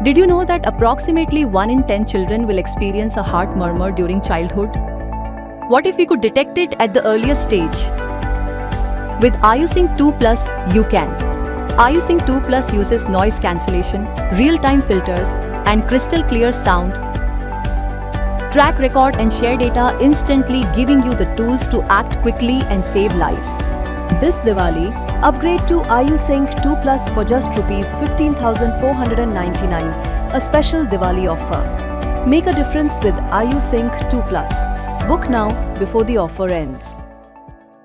Did you know that approximately 1 in 10 children will experience a heart murmur during childhood? What if we could detect it at the earliest stage? With IUSync 2 Plus, you can. IUSync 2 Plus uses noise cancellation, real-time filters, and crystal clear sound. Track, record, and share data instantly, giving you the tools to act quickly and save lives. This Diwali, upgrade to IUSync 2 Plus for just Rs 15,499, a special Diwali offer. Make a difference with IUSync 2 Plus. Book now before the offer ends.